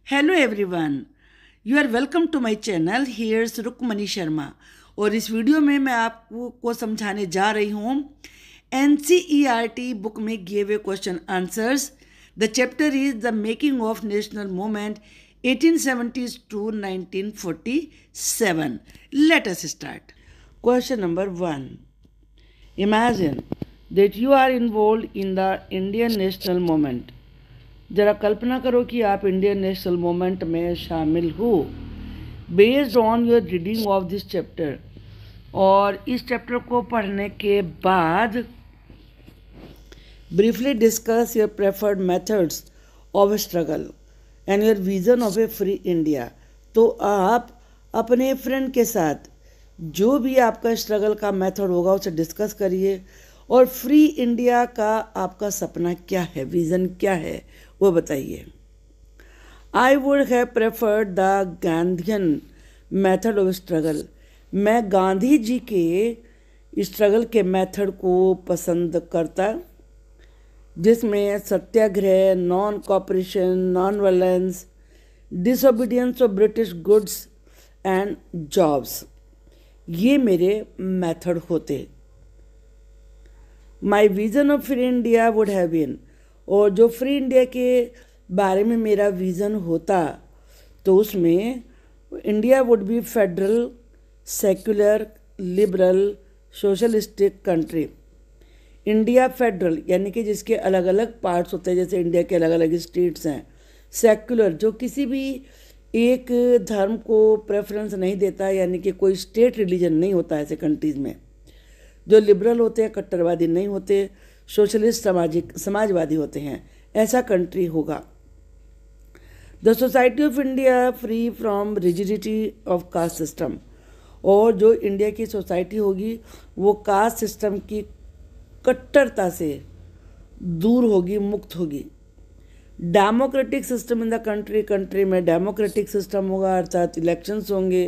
Hello everyone, you are welcome to my channel. Here's Rukmani Sharma. और इस video में मैं आपको समझाने जा रही हूँ NCERT बुक में गिव हुए question answers. The chapter is the making of national movement 1870s to 1947। Let us start. Question number 1। Imagine that you are involve in the Indian national movement. जरा कल्पना करो कि आप इंडियन नेशनल मूवमेंट में शामिल हो। Based on your reading of this chapter, और इस चैप्टर को पढ़ने के बाद briefly discuss your preferred methods of struggle and your vision of A free India. तो आप अपने फ्रेंड के साथ जो भी आपका स्ट्रगल का मेथड होगा उसे डिस्कस करिए, और फ्री इंडिया का आपका सपना क्या है, विज़न क्या है, वो बताइए। I would have preferred the Gandhian method of struggle. मैं गांधी जी के स्ट्रगल के मेथड को पसंद करता, जिसमें satyagraha, non cooperation, non violence, disobedience of British goods and jobs, ये मेरे मेथड होते। My vision of free India would have been, और जो फ्री इंडिया के बारे में मेरा विज़न होता तो उसमें India would be federal, secular, liberal, socialistic country. India federal यानी कि जिसके अलग अलग पार्ट्स होते हैं, जैसे इंडिया के अलग अलग स्टेट्स हैं। सेक्युलर जो किसी भी एक धर्म को प्रेफरेंस नहीं देता, यानी कि कोई स्टेट रिलीजन नहीं होता ऐसे कंट्रीज़ में। जो लिबरल होते हैं, कट्टरवादी नहीं होते, सोशलिस्ट समाजवादी होते हैं, ऐसा कंट्री होगा। The society of India free from rigidity of caste system, और जो इंडिया की सोसाइटी होगी वो कास्ट सिस्टम की कट्टरता से दूर होगी, मुक्त होगी। Democratic system in the country में डेमोक्रेटिक सिस्टम होगा, अर्थात इलेक्शंस होंगे।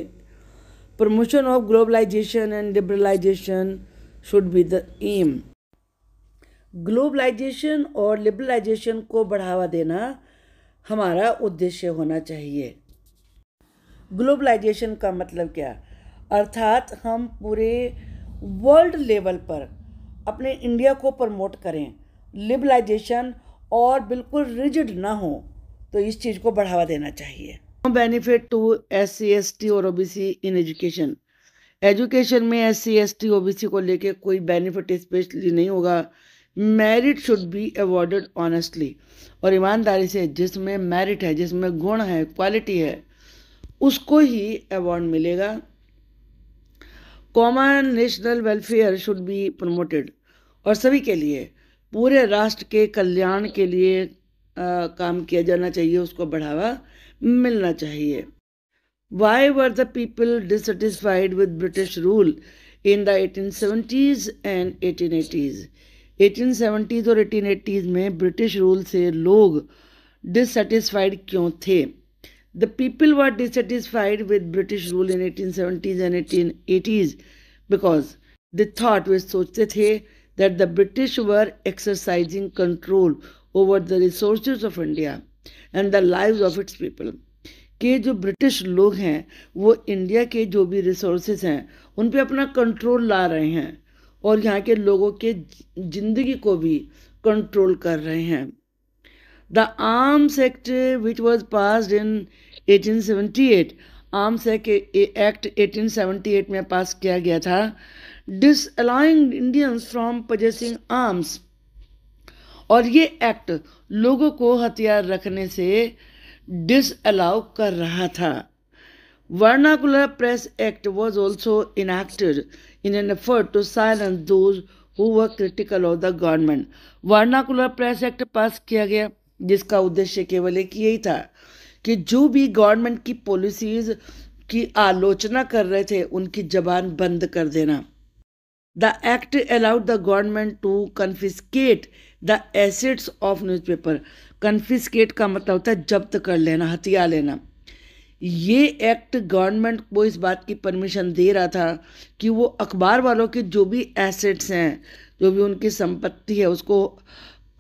Promotion of globalisation and liberalisation should be the aim. Globalisation और लिबरलाइजेशन को बढ़ावा देना हमारा उद्देश्य होना चाहिए। ग्लोबलाइजेशन का मतलब क्या? अर्थात हम पूरे वर्ल्ड लेवल पर अपने इंडिया को प्रमोट करें। लिबरलाइजेशन और बिल्कुल रिजिड ना हो, तो इस चीज़ को बढ़ावा देना चाहिए। बेनिफिट टू SC ST और OBC इन एजुकेशन। एजुकेशन में SC ST OBC को लेके कोई बेनिफिट स्पेशली नहीं होगा। Merit should be awarded honestly, और ईमानदारी से जिसमें मेरिट है, जिसमें गुण है, क्वालिटी है, उसको ही अवार्ड मिलेगा। Common national welfare should be promoted, और सभी के लिए, पूरे राष्ट्र के कल्याण के लिए काम किया जाना चाहिए, उसको बढ़ावा मिलना चाहिए। Why were the people dissatisfied with British rule in the 1870s and 1880s? 1870s और 1880s में ब्रिटिश रूल से लोग डिससेटिस्फाइड क्यों थे? The people were dissatisfied with British rule in 1870s and 1880s because they thought, वे सोचते थे that the British were exercising control over the resources of India and the lives of its people। कि जो British लोग हैं वो India के जो भी रिसोर्सेज हैं उन पे अपना कंट्रोल ला रहे हैं, और यहाँ के लोगों के जिंदगी को भी कंट्रोल कर रहे हैं। The arms act which was passed in 1878, arms act 1878 में पास किया गया था, डिसअलाउइंग इंडियंस फ्रॉम पजेसिंग आर्म्स, और ये एक्ट लोगों को हथियार रखने से डिसअलाउ कर रहा था। Vernacular press act was also enacted in an effort to silence those who were critical of the government. Vernacular press act pass किया गया जिसका उद्देश्य केवल एक यही था कि जो भी गवर्नमेंट की पॉलिसीज की आलोचना कर रहे थे उनकी जबान बंद कर देना। The act allowed the government to confiscate the assets of newspaper. Confiscate का मतलब होता है जब्त कर लेना, हथिया लेना। ये एक्ट गवर्नमेंट को इस बात की परमिशन दे रहा था कि वो अखबार वालों के जो भी एसेट्स हैं, जो भी उनकी संपत्ति है, उसको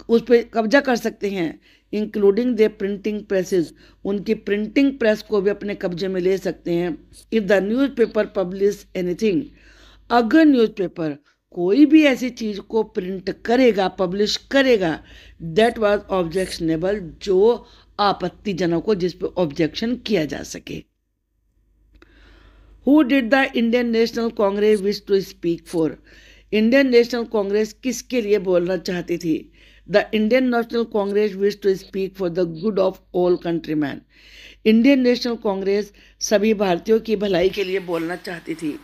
उस पर कब्जा कर सकते हैं, इंक्लूडिंग द प्रिंटिंग प्रेसेस, उनकी प्रिंटिंग प्रेस को भी अपने कब्जे में ले सकते हैं। If the newspaper publish anything, अगर न्यूज़पेपर कोई भी ऐसी चीज को प्रिंट करेगा, पब्लिश करेगा, दैट वाज ऑब्जेक्शनेबल, जो आपत्तिजनक हो, जिस पे ऑब्जेक्शन किया जा सके। Who did the Indian National Congress wish to speak for, Indian National Congress किसके लिए बोलना चाहती थी? The Indian National Congress wish to speak for the good of all countryman, Indian National Congress सभी भारतीयों की भलाई के लिए बोलना चाहती थी।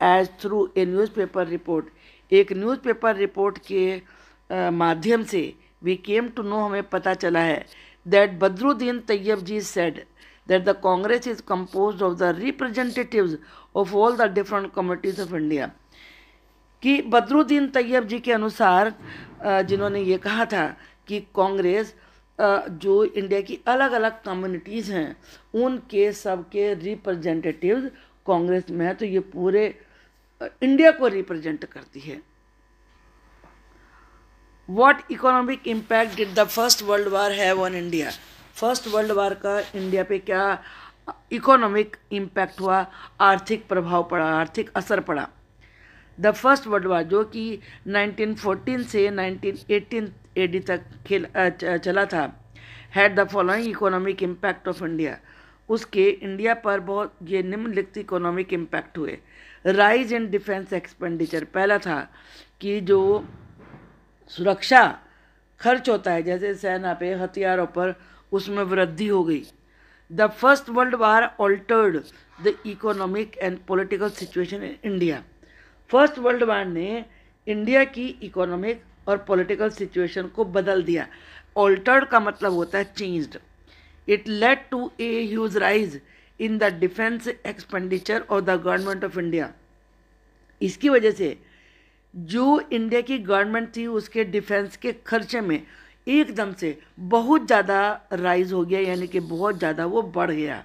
As through a newspaper report, एक न्यूज़पेपर रिपोर्ट के माध्यम से वी केम टू नो, हमें पता चला है, that Badruddin Tyabji said that the Congress is composed of the representatives of all the different communities of India, कि बदरुद्दीन तैयब जी के अनुसार जिन्होंने ये कहा था कि कांग्रेस जो इंडिया की अलग अलग कम्युनिटीज़ हैं उनके सबके रिप्रेजेंटेटिव्स कांग्रेस में है, तो ये पूरे इंडिया को रिप्रेजेंट करती है। What economic impact did the first world war have on India, first world war का इंडिया पे क्या इकोनॉमिक इम्पैक्ट हुआ, आर्थिक प्रभाव पड़ा, आर्थिक असर पड़ा। द फर्स्ट वर्ल्ड वार जो कि 1914 से 1918 AD तक चला था, had the following economic impact of India, उसके इंडिया पर बहुत ये निम्नलिखित इकोनॉमिक इम्पैक्ट हुए। राइज इन डिफेंस एक्सपेंडिचर, पहला था कि जो सुरक्षा खर्च होता है जैसे सेना पे, हथियारों पर, उसमें वृद्धि हो गई। The first world war altered the economic and political situation in India, first world war ने इंडिया की इकोनॉमिक और पॉलिटिकल सिचुएशन को बदल दिया। ऑल्टर्ड का मतलब होता है changed. It led to a huge rise in the defence expenditure of the government of India, इसकी वजह से जो इंडिया की गवर्नमेंट थी उसके डिफेंस के खर्चे में एकदम से बहुत ज़्यादा राइज हो गया, यानी कि बहुत ज़्यादा वो बढ़ गया।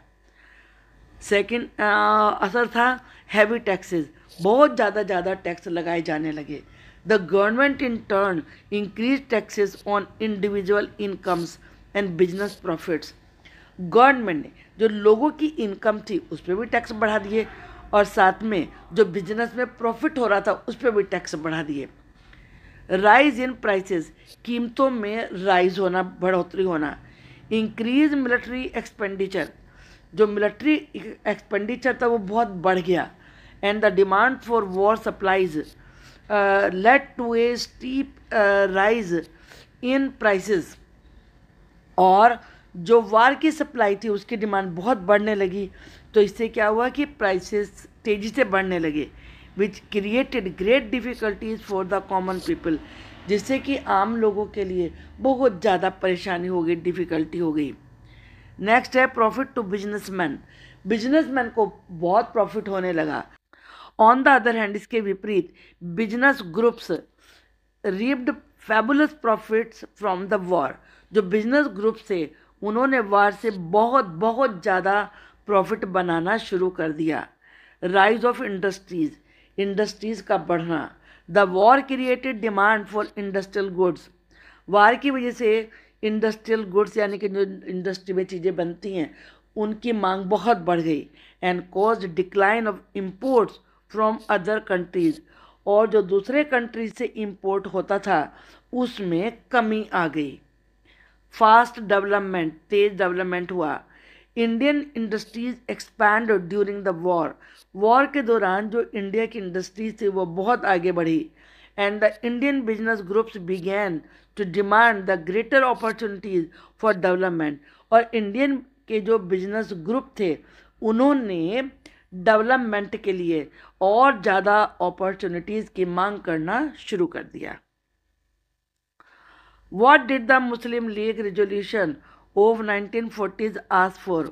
सेकंड असर था हैवी टैक्सेस, बहुत ज़्यादा टैक्स लगाए जाने लगे। The government in turn increase taxes on individual incomes and business profits, government ने जो लोगों की इनकम थी उस पर भी टैक्स बढ़ा दिए और साथ में जो बिजनेस में प्रॉफिट हो रहा था उस पर भी टैक्स बढ़ा दिए। राइज इन प्राइसेस, कीमतों में राइज होना, बढ़ोतरी होना। इंक्रीज मिलिट्री एक्सपेंडिचर, जो मिलिट्री एक्सपेंडिचर था वो बहुत बढ़ गया। And the demand for war supplies led to a steep rise in prices, और जो वार की सप्लाई थी उसकी डिमांड बहुत बढ़ने लगी, तो इससे क्या हुआ कि प्राइसेस तेज़ी से बढ़ने लगे, which created great difficulties for the common people, जिससे कि आम लोगों के लिए बहुत ज़्यादा परेशानी हो गई, डिफ़िकल्टी हो गई। नेक्स्ट है प्रॉफिट टू बिजनेसमैन, बिजनेसमैन को बहुत प्रॉफिट होने लगा। ऑन द अदर हैंड, इसके विपरीत business groups reaped fabulous profits from the war, जो बिजनेस ग्रुप थे उन्होंने वार से बहुत ज़्यादा प्रॉफिट बनाना शुरू कर दिया। राइज ऑफ इंडस्ट्रीज, इंडस्ट्रीज का बढ़ना। The war created demand for industrial goods, war की वजह से इंडस्ट्रियल गुड्स यानी कि जो इंडस्ट्री में चीज़ें बनती हैं उनकी मांग बहुत बढ़ गई। And cause decline of imports from other countries, और जो दूसरे कंट्रीज से इम्पोर्ट होता था उसमें कमी आ गई। फास्ट डेवलपमेंट, तेज डेवलपमेंट हुआ। Indian industries expand during the war, war के दौरान जो इंडिया की इंडस्ट्रीज थी वो बहुत आगे बढ़ी। And the Indian business groups began to demand the greater opportunities for development, और इंडियन के जो बिजनेस ग्रुप थे उन्होंने डेवलपमेंट के लिए और ज़्यादा अपॉर्चुनिटीज़ की मांग करना शुरू कर दिया। What did the Muslim League resolution of 1940s ask for?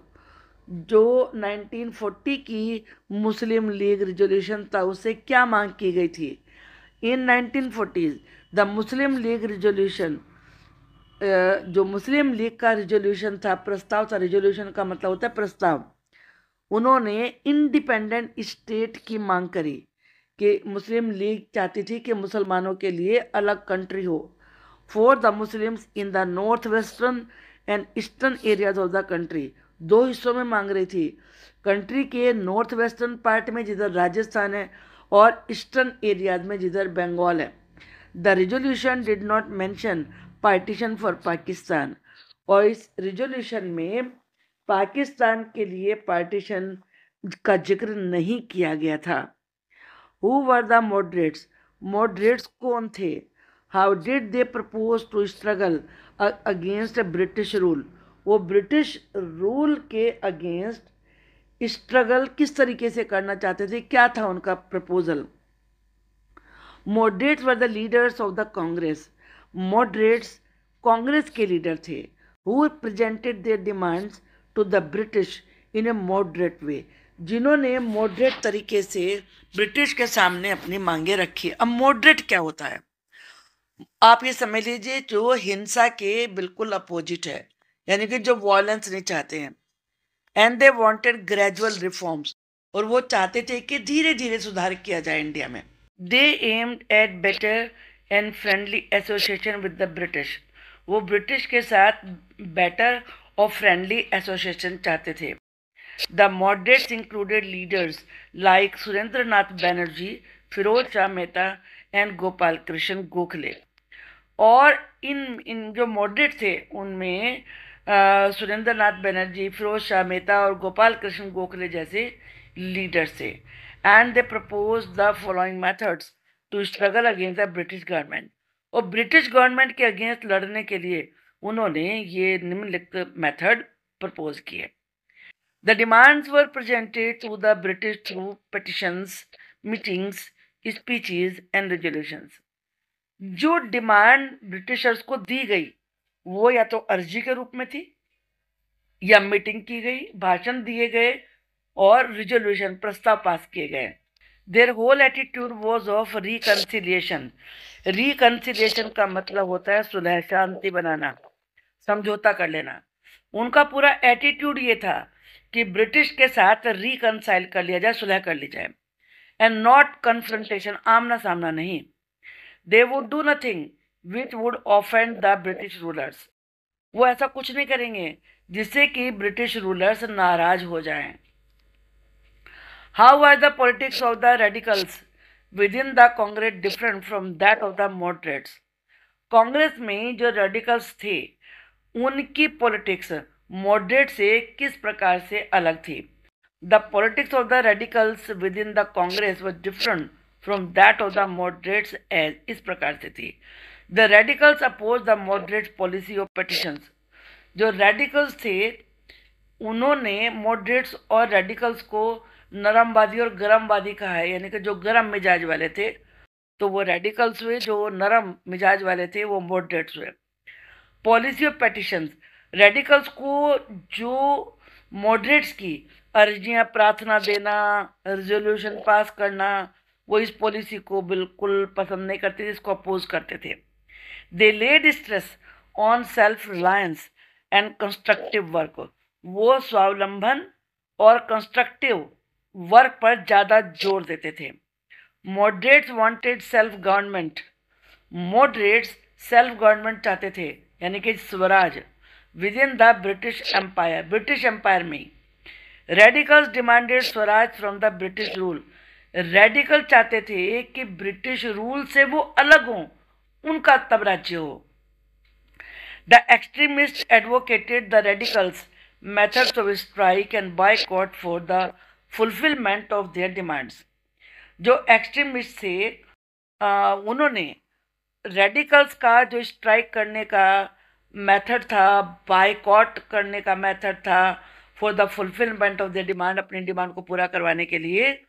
जो 1940 की मुस्लिम लीग रिजोल्यूशन था उससे क्या मांग की गई थी? इन 1940s the Muslim league resolution, जो मुस्लिम लीग का रिजोल्यूशन था, प्रस्ताव था, रिजोल्यूशन का मतलब होता है प्रस्ताव, उन्होंने इंडिपेंडेंट स्टेट की मांग करी कि मुस्लिम लीग चाहती थी कि मुसलमानों के लिए अलग कंट्री हो। For the Muslims in the north western and eastern areas of the country, दो हिस्सों में मांग रही थी। कंट्री के नॉर्थ वेस्टर्न पार्ट में जिधर राजस्थान है और ईस्टर्न एरियाज में जिधर बंगाल है। The resolution did not mention partition for Pakistan, और इस रिजोल्यूशन में पाकिस्तान के लिए पार्टीशन का जिक्र नहीं किया गया था। Who were the moderates, moderates कौन थे? How did they propose to struggle against British rule, वो ब्रिटिश रूल के अगेंस्ट स्ट्रगल किस तरीके से करना चाहते थे, क्या था उनका proposal? Moderates were the leaders of the Congress, moderates Congress के लीडर थे। Who presented their demands to the British in a moderate way, जिन्होंने मॉडरेट तरीके से ब्रिटिश के सामने अपनी मांगे रखी। अब मॉडरेट क्या होता है? आप ये समझ लीजिए जो हिंसा के बिल्कुल अपोजिट है, यानी कि जो वायलेंस नहीं चाहते हैं। And they wanted gradual reforms, और वो चाहते थे कि धीरे धीरे सुधार किया जाए इंडिया में। They aimed at better and friendly association with the British, वो ब्रिटिश के साथ बेटर और फ्रेंडली एसोसिएशन चाहते थे। The moderates included leaders like Surendra Nath Banerjee, Feroz Shah Mehta and Gopal Krishna Gokhale. और इन जो मॉडरेट थे उनमें सुरेंद्र नाथ बनर्जी, फिरोज शाह मेहता और गोपाल कृष्ण गोखले जैसे लीडर्स थे। And they propose the following methods to struggle against the British government, और ब्रिटिश गवर्नमेंट के अगेंस्ट लड़ने के लिए उन्होंने ये निम्नलिखित मेथड प्रपोज किए। The demands were presented to the British through petitions, meetings, speeches and resolutions. जो डिमांड ब्रिटिशर्स को दी गई वो या तो अर्जी के रूप में थी, या मीटिंग की गई, भाषण दिए गए और रिजोल्यूशन प्रस्ताव पास किए गए। Their whole attitude was of reconciliation. Reconciliation का मतलब होता है सुलह, शांति बनाना, समझौता कर लेना। उनका पूरा एटीट्यूड ये था कि ब्रिटिश के साथ रिकंसाइल कर लिया जाए, सुलह कर ली जाए, एंड नॉट कन्फ्रंटेशन, आमना सामना नहीं। They would do nothing which would offend the British rulers. वो ऐसा कुछ नहीं करेंगे जिससे कि ब्रिटिश रूलर्स नाराज हो जाएं। How are the politics of the radicals within the Congress different from that of the moderates? Congress में जो रेडिकल्स थे उनकी पॉलिटिक्स मॉडरेट से किस प्रकार से अलग थी? The politics of the radicals within the Congress was different from that of the moderates as इस प्रकार से थी। The radicals opposed the moderates policy of petitions. जो रेडिकल्स थे उन्होंने मॉडरेट्स और रेडिकल्स को नरमवादी और गरमवादी कहा है, यानी कि जो गरम मिजाज वाले थे तो वो रेडिकल्स हुए, जो नरम मिजाज वाले थे वो मॉडरेट्स हुए। पॉलिसी ऑफ पेटिशंस, रेडिकल्स को जो मॉडरेट्स की अर्जियां, प्रार्थना देना, रिजोल्यूशन पास करना, वो इस पॉलिसी को बिल्कुल पसंद नहीं करते थे, इसको अपोज करते थे। They laid stress on self reliance and constructive work, वो स्वावलंबन और कंस्ट्रक्टिव वर्क पर ज़्यादा जोर देते थे। Moderates wanted self government, moderates self government चाहते थे, यानी कि swaraj within the British empire, British empire में। Radicals demanded swaraj from the British rule, radical चाहते थे कि ब्रिटिश रूल से वो अलग हों, उनका तब राज्य हो। The extremist advocated the radicals methods of strike and boycott for the fulfilment of their demands. जो एक्सट्रीमिस्ट थे उन्होंने रेडिकल्स का जो स्ट्राइक करने का मेथड था, बायकॉट करने का मेथड था, for the fulfilment of their demand, अपनी डिमांड को पूरा करवाने के लिए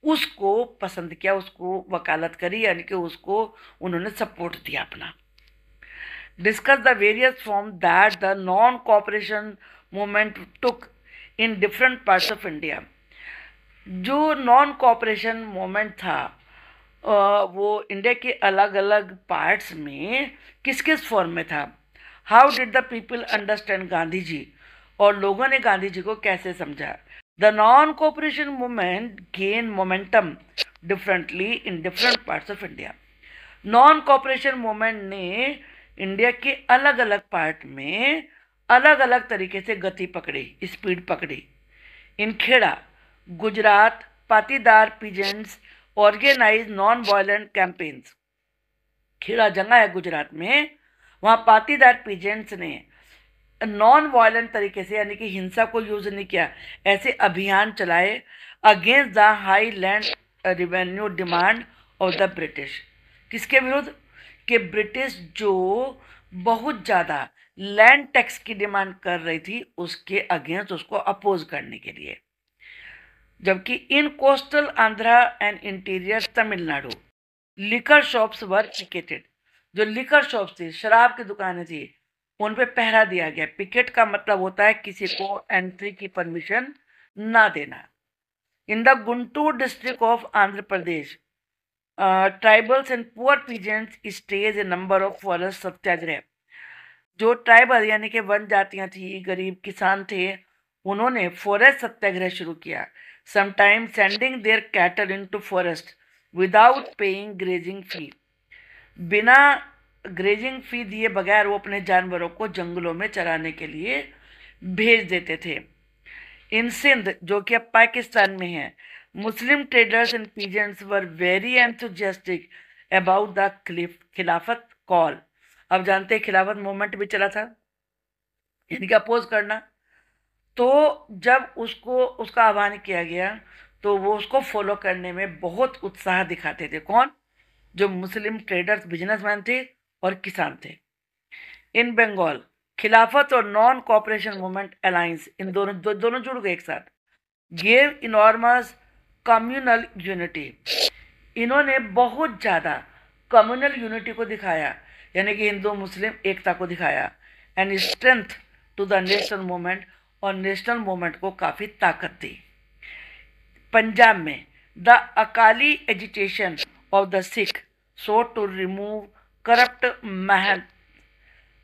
उसको पसंद किया, उसको वकालत करी, यानी कि उसको उन्होंने सपोर्ट दिया अपना। Discuss the various form that the non cooperation movement took in different parts of India. जो नॉन कोऑपरेशन मूवमेंट था वो इंडिया के अलग अलग पार्ट्स में किस किस फॉर्म में था। How did the people understand Gandhi ji, और लोगों ने गांधी जी को कैसे समझा। The non-cooperation movement gained momentum differently in different parts of India. Non-cooperation movement ने इंडिया के अलग अलग पार्ट में अलग अलग तरीके से गति पकड़ी, स्पीड पकड़ी। In Kheda, Gujarat, Patidar peasants organise non violent campaigns. Kheda जगह है गुजरात में, वहां पाटीदार पीजेंट्स ने नॉन वायलेंट तरीके से, यानी कि हिंसा को यूज नहीं किया, ऐसे अभियान चलाए against the high land revenue demand of the British. किसके विरुद्ध? कि ब्रिटिश जो बहुत ज़्यादा लैंड टैक्स की डिमांड कर रही थी, उसके अगेंस्ट, उसको अपोज करने के लिए। जबकि इन coastal Andhra and interior Tamil Nadu liquor shops were picketed. जो लिकर शॉप्स थी, शराब की दुकानें थी, उन पे पहरा दिया गया। पिकेट का मतलब होता है किसी को एंट्री की परमिशन ना देना। In the Guntur district of Andhra Pradesh, tribals and poor peasants staged a number of forest satyagraha. जो ट्राइबल यानी कि वन जातियां थी, गरीब किसान थे, उन्होंने फॉरेस्ट सत्याग्रह शुरू किया। Sometime sending their cattle into forest without paying grazing fee. बिना ग्रेजिंग फी दिए बगैर वो अपने जानवरों को जंगलों में चराने के लिए भेज देते थे। इन सिंध, जो कि अब पाकिस्तान में है, Muslim traders and peasants were very enthusiastic about the Khilafat call. अब जानते हैं खिलाफत मूवमेंट भी चला था, यानी कि अपोज करना। तो जब उसका आह्वान किया गया तो वो उसको फॉलो करने में बहुत उत्साह दिखाते थे। कौन? जो मुस्लिम ट्रेडर्स, बिजनेसमैन थे और किसान थे। इन बंगाल, खिलाफत और नॉन कॉपरेशन मूवमेंट अलायंस, इन दोनों जुड़ गए एक साथ। Gave enormous communal unity. इन्होंने बहुत ज़्यादा कम्युनल यूनिटी को दिखाया, यानी कि हिंदू मुस्लिम एकता को दिखाया। And strength to the national movement, और नेशनल मूवमेंट को काफ़ी ताकत दी। पंजाब में the Akali agitation of the Sikh so to remove corrupt mahant.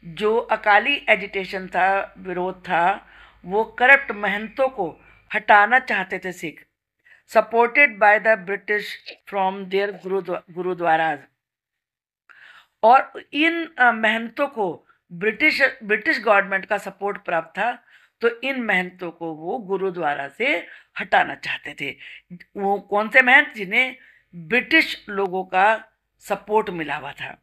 जो अकाली एजिटेशन था, विरोध था, वो करप्ट महंतों को हटाना चाहते थे Sikh. Supported by the British from their gurdwaras. और इन महंतों को ब्रिटिश गवर्नमेंट का सपोर्ट प्राप्त था, तो इन महंतों को वो गुरुद्वारा से हटाना चाहते थे। वो कौन से महंत? जिन्हें ब्रिटिश लोगों का सपोर्ट मिला हुआ था।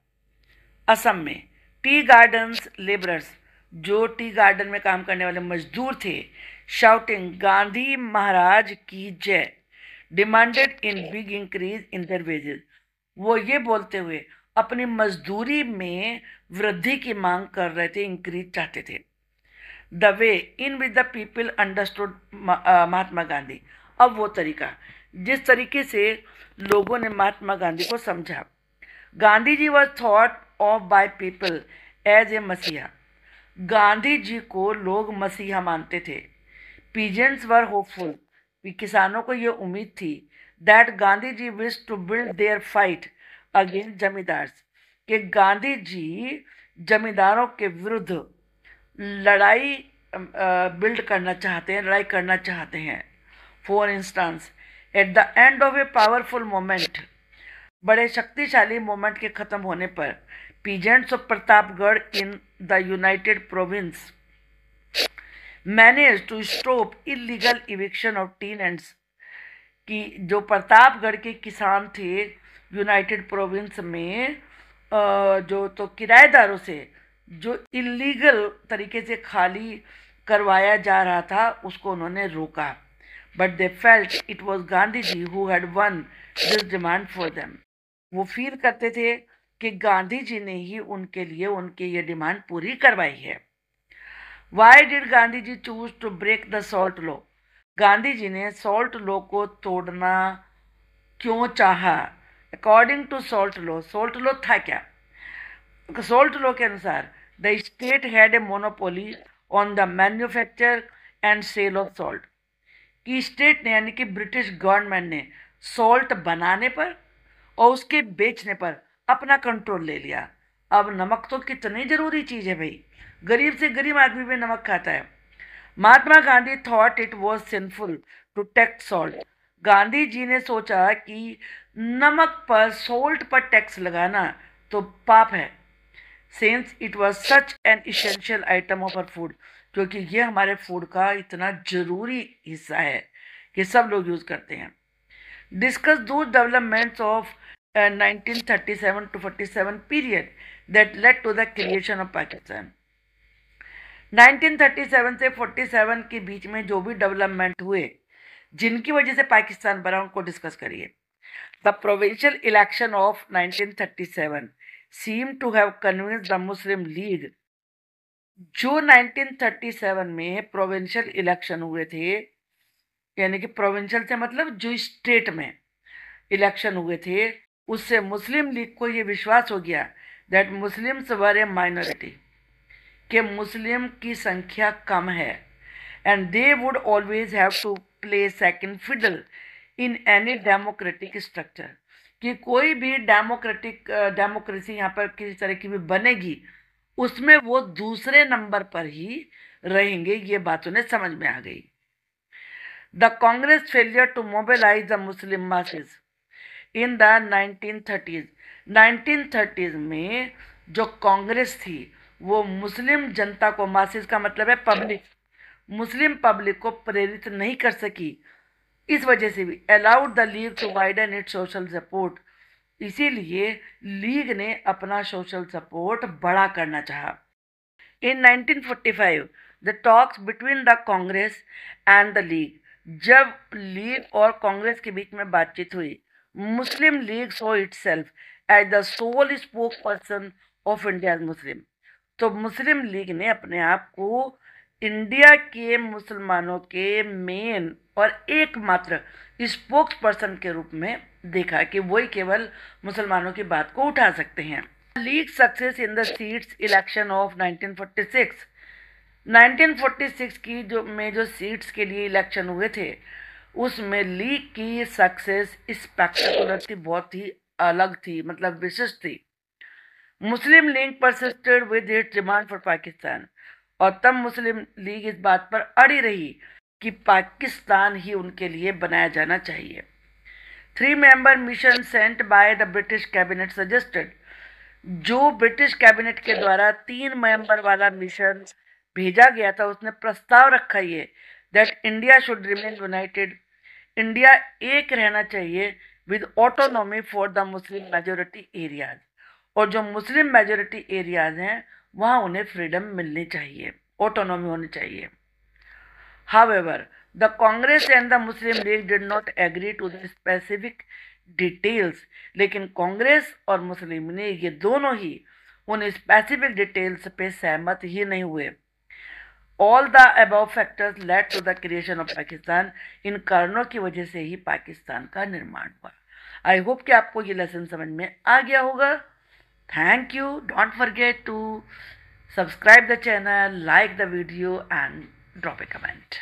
असम में टी गार्डन्स लेबरर्स, जो टी गार्डन में काम करने वाले मजदूर थे, शाउटिंग गांधी महाराज की जय, demanded in big increase in their wages. वो ये बोलते हुए अपनी मजदूरी में वृद्धि की मांग कर रहे थे, इंक्रीज चाहते थे। The way in which the people understood Mahatma Gandhi. अब वो तरीका, जिस तरीके से लोगों ने महात्मा गांधी को समझा। Gandhi ji was thought of by people as a मसीहा। गांधी जी को लोग मसीहा मानते थे। पीजेंट्स वर होपफुल, किसानों को ये उम्मीद थी, that Gandhi ji wish to build their fight against zamindars, कि गांधी जी जमींदारों के विरुद्ध लड़ाई बिल्ड करना चाहते हैं, लड़ाई करना चाहते हैं। For instance, at the end of a powerful moment, बड़े शक्तिशाली मोमेंट के खत्म होने पर, peasants of Pratapgarh in the United Province manage to stop illegal eviction of tenants. कि जो प्रतापगढ़ के किसान थे यूनाइटेड प्रोविंस में, जो तो किराएदारों से जो इलीगल तरीके से खाली करवाया जा रहा था, उसको उन्होंने रोका। But they felt it was Gandhi ji who had won this demand for them. वो फील करते थे कि गांधी जी ने ही उनके लिए उनकी ये डिमांड पूरी करवाई है। Why did Gandhi ji choose to break the salt law. Gandhi ji ने सॉल्ट लॉ को तोड़ना क्यों चाहा? अकॉर्डिंग टू सॉल्ट लॉ था क्या? सॉल्ट लॉ के अनुसार the state had a monopoly on the manufacture and sale of salt. कि स्टेट ने, यानी कि ब्रिटिश गवर्नमेंट ने, सॉल्ट बनाने पर और उसके बेचने पर अपना कंट्रोल ले लिया। अब नमक तो कितनी ज़रूरी चीज़ है भाई, गरीब से गरीब आदमी भी नमक खाता है। Mahatma Gandhi thought it was sinful to tax salt. Gandhi ji ने सोचा कि नमक पर, सॉल्ट पर टैक्स लगाना तो पाप है। Since it was such an essential item of our food, क्योंकि ये हमारे फूड का इतना जरूरी हिस्सा है कि सब लोग यूज करते हैं। डिस्कस दो developments of 1937 to 47 period that led to the creation of Pakistan। 1937 से 47 के बीच में जो भी डेवलपमेंट हुए जिनकी वजह से पाकिस्तान बना, उनको डिस्कस करिए। The provincial election of 1937 seem to have convinced the Muslim League। जो 1937 में प्रोविंशियल इलेक्शन हुए थे, यानी कि प्रोविंशियल से मतलब जो स्टेट में इलेक्शन हुए थे, उससे मुस्लिम लीग को ये विश्वास हो गया that Muslims were a minority, कि मुस्लिम की संख्या कम है, and they would always have to play second fiddle in any democratic structure, कि कोई भी डेमोक्रेसी यहाँ पर किसी तरह की भी बनेगी उसमें वो दूसरे नंबर पर ही रहेंगे। ये बात उन्हें समझ में आ गई। The Congress failure to mobilise the Muslim masses in the 1930s में जो कांग्रेस थी वो मुस्लिम जनता को, मासेस का मतलब है पब्लिक, मुस्लिम पब्लिक को प्रेरित नहीं कर सकी। इस वजह से भी allowed the league to widen its social support, इसीलिए लीग ने अपना सोशल सपोर्ट बड़ा करना चाहा। In 1945 the talks between the Congress and the league, जब लीग और कांग्रेस के बीच में बातचीत हुई, Muslim League saw itself as the sole spokesperson of India Muslim, तो मुस्लिम लीग ने अपने आप को इंडिया के मुसलमानों के मेन और एकमात्र स्पोक्स पर्सन के रूप में देखा कि वही केवल मुसलमानों की बात को उठा सकते हैं। League success in the seats election of 1946 की जो सीट्स के लिए इलेक्शन हुए थे, उसमें लीग की सक्सेस स्पेक्टेकुलर थी, बहुत ही अलग थी, मतलब विशिष्ट थी। Muslim League persisted with its demand for Pakistan, और तब मुस्लिम लीग इस बात पर अड़ी रही कि पाकिस्तान ही उनके लिए बनाया जाना चाहिए। 3 member mission sent by the British cabinet suggested, जो ब्रिटिश कैबिनेट के द्वारा 3 मेंबर वाला मिशन भेजा गया था, उसने प्रस्ताव रखा ये that India should remain United, India एक रहना चाहिए with autonomy for the Muslim majority areas, और जो मुस्लिम मेजोरिटी एरियाज हैं वहाँ उन्हें फ्रीडम मिलनी चाहिए, ऑटोनॉमी होनी चाहिए। However, the Congress and the Muslim League did not agree to the specific details, लेकिन कांग्रेस और मुस्लिम लीग ये दोनों ही उन स्पेसिफिक डिटेल्स पे सहमत ही नहीं हुए। All the above factors led to the creation of Pakistan, इन कारणों की वजह से ही पाकिस्तान का निर्माण हुआ। आई होप कि आपको ये लेसन समझ में आ गया होगा। Thank you. Don't forget to subscribe the channel, like the video and drop a comment.